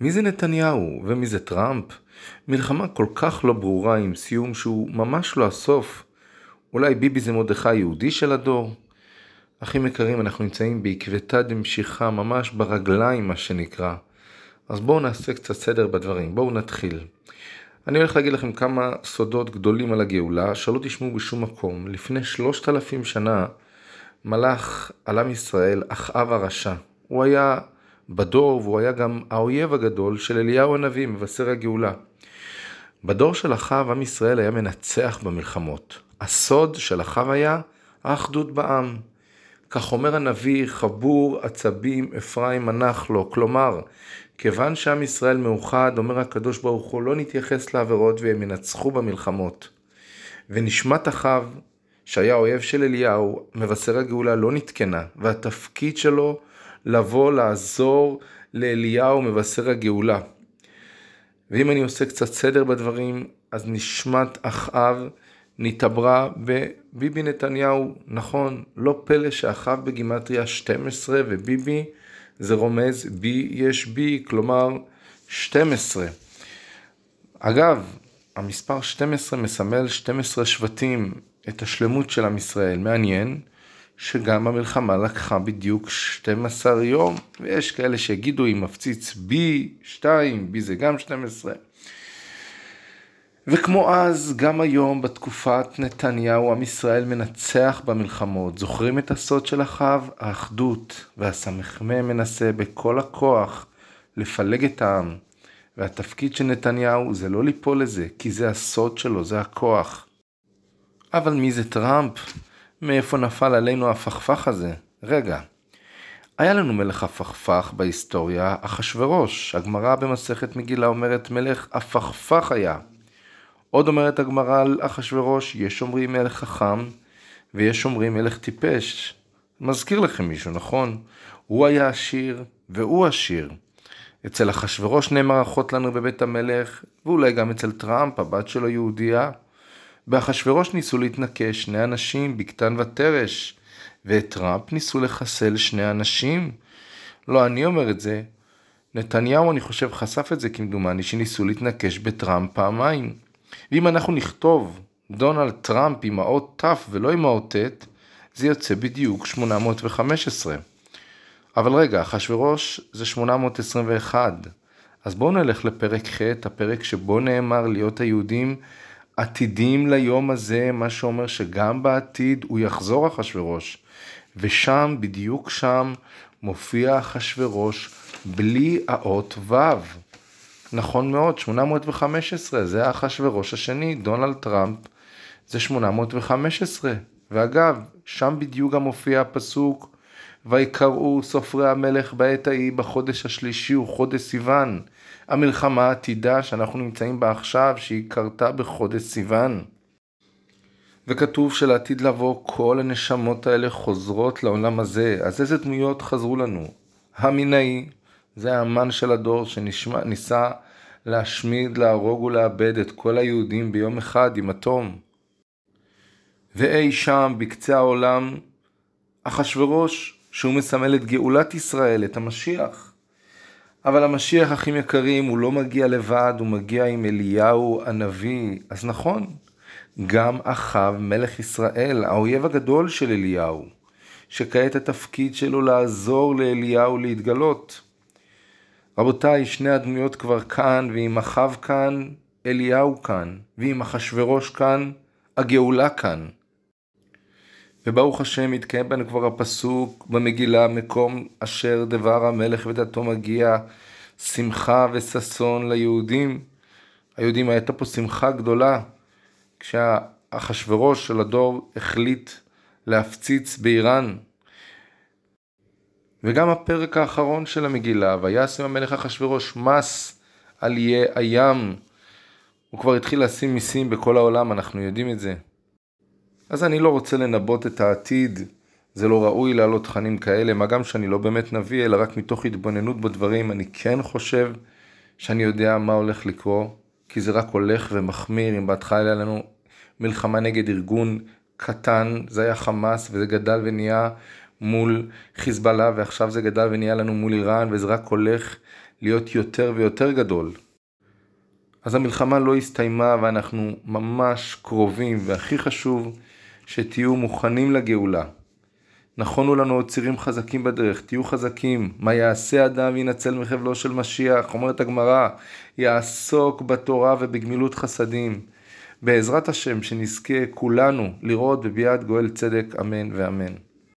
מי זה נתניהו ומי זה טראמפ? מלחמה כל כך לא ברורה עם סיום שהוא ממש לא הסוף. אולי ביבי זה מרדכי יהודי של הדור? אחים יקרים, אנחנו נמצאים בעקבתא דמשיחא, ממש ברגליים מה שנקרא. אז בואו נעשה קצת סדר בדברים, בואו נתחיל. אני הולך להגיד לכם כמה סודות גדולים על הגאולה שלא תשמעו בשום מקום. לפני 3,000 שנה מלך על עם ישראל אחאב הרשע. הוא היה בדור והוא היה גם האויב הגדול של אליהו הנביא, מבשר הגאולה. בדור של אחאב עם ישראל היה מנצח במלחמות. הסוד של אחאב היה האחדות בעם. כך אומר הנביא, חבור עצבים אפרים מנח לו. כלומר, כיוון שעם ישראל מאוחד, אומר הקדוש ברוך הוא, לא נתייחס לעבירות והם ינצחו במלחמות. ונשמת אחאב, שהיה אויב של אליהו, מבשר הגאולה, לא נתקנה, והתפקיד שלו לבוא לעזור לאליהו מבשר הגאולה. ואם אני עושה קצת סדר בדברים, אז נשמת אחאב נתעברה בביבי נתניהו. נכון, לא פלא שאחאב בגימטריה 12 וביבי זה רומז בי יש בי, כלומר 12. אגב, המספר 12 מסמל 12 שבטים, את השלמות של עם ישראל. מעניין שגם המלחמה לקחה בדיוק 12 יום, ויש כאלה שיגידו אם מפציץ בי 2, בי זה גם 12. וכמו אז, גם היום בתקופת נתניהו, עם ישראל מנצח במלחמות. זוכרים את הסוד של אחאב? האחדות, והסמ"ם מנסה בכל הכוח לפלג את העם. והתפקיד של נתניהו זה לא ליפול לזה, כי זה הסוד שלו, זה הכוח. אבל מי זה טראמפ? מאיפה נפל עלינו הפכפך הזה? רגע, היה לנו מלך הפכפך בהיסטוריה, אחשוורוש. הגמרא במסכת מגילה אומרת מלך הפכפך היה. עוד אומרת הגמרא על אחשוורוש, יש אומרים מלך חכם ויש אומרים מלך טיפש. מזכיר לכם מישהו, נכון? הוא היה עשיר והוא עשיר. אצל אחשוורוש נאמר אחות לנו בבית המלך, ואולי גם אצל טראמפ, הבת שלו יהודייה. באחשוורוש ניסו להתנקש 2 אנשים, בקתן ותרש, ואת טראמפ ניסו לחסל 2 אנשים. לא, אני אומר את זה. נתניהו, אני חושב, חשף את זה כמדומני, שניסו להתנקש בטראמפ פעמיים. ואם אנחנו נכתוב דונלד טראמפ עם האות ת' ולא עם האות ט', זה יוצא בדיוק 815. אבל רגע, אחשוורוש זה 821. אז בואו נלך לפרק ח', הפרק שבו נאמר להיות היהודים עתידים ליום הזה, מה שאומר שגם בעתיד הוא יחזור אחשוורוש. ושם, בדיוק שם, מופיע אחשוורוש בלי האות ו'. נכון מאוד, 815, זה אחשוורוש השני, דונלד טראמפ, זה 815. ואגב, שם בדיוק גם מופיע הפסוק, ויקראו סופרי המלך בעת ההיא בחודש השלישי וחודש סיוון. המלחמה העתידה שאנחנו נמצאים בה עכשיו, שהיא קרתה בחודש סיוון. וכתוב שלעתיד לבוא כל הנשמות האלה חוזרות לעולם הזה. אז איזה דמויות חזרו לנו? המינאי, זה האמן של הדור שניסה להשמיד, להרוג ולאבד את כל היהודים ביום אחד עם אטום. ואי שם בקצה העולם, אחשוורוש, שהוא מסמל את גאולת ישראל, את המשיח. אבל המשיח, אחים יקרים, הוא לא מגיע לבד, הוא מגיע עם אליהו הנביא. אז נכון, גם אחאב מלך ישראל, האויב הגדול של אליהו, שכעת התפקיד שלו לעזור לאליהו להתגלות. רבותיי, 2 הדמויות כבר כאן, ועם אחאב כאן, אליהו כאן, ועם אחשוורוש כאן, הגאולה כאן. וברוך השם מתקיים בנו כבר הפסוק במגילה, מקום אשר דבר המלך ודתו מגיע, שמחה וששון ליהודים. היהודים הייתה פה שמחה גדולה, כשאחשוורוש של הדור החליט להפציץ באיראן. וגם הפרק האחרון של המגילה, וישם המלך אחשוורוש מס על איי הים. הוא כבר התחיל לשים מיסים בכל העולם, אנחנו יודעים את זה. אז אני לא רוצה לנבוט את העתיד, זה לא ראוי להעלות תכנים כאלה, מה גם שאני לא באמת נביא, אלא רק מתוך התבוננות בדברים. אני כן חושב שאני יודע מה הולך לקרות, כי זה רק הולך ומחמיר. אם בהתחלה היה לנו מלחמה נגד ארגון קטן, זה היה חמאס, וזה גדל ונהיה מול חיזבאללה, ועכשיו זה גדל ונהיה לנו מול איראן, וזה רק הולך להיות יותר ויותר גדול. אז המלחמה לא הסתיימה ואנחנו ממש קרובים, והכי חשוב שתהיו מוכנים לגאולה. נכונו לנו עוד צירים חזקים בדרך, תהיו חזקים. מה יעשה אדם וינצל מחבלו של משיח? אומרת הגמרא, יעסוק בתורה ובגמילות חסדים. בעזרת השם שנזכה כולנו לראות בביאת גואל צדק, אמן ואמן.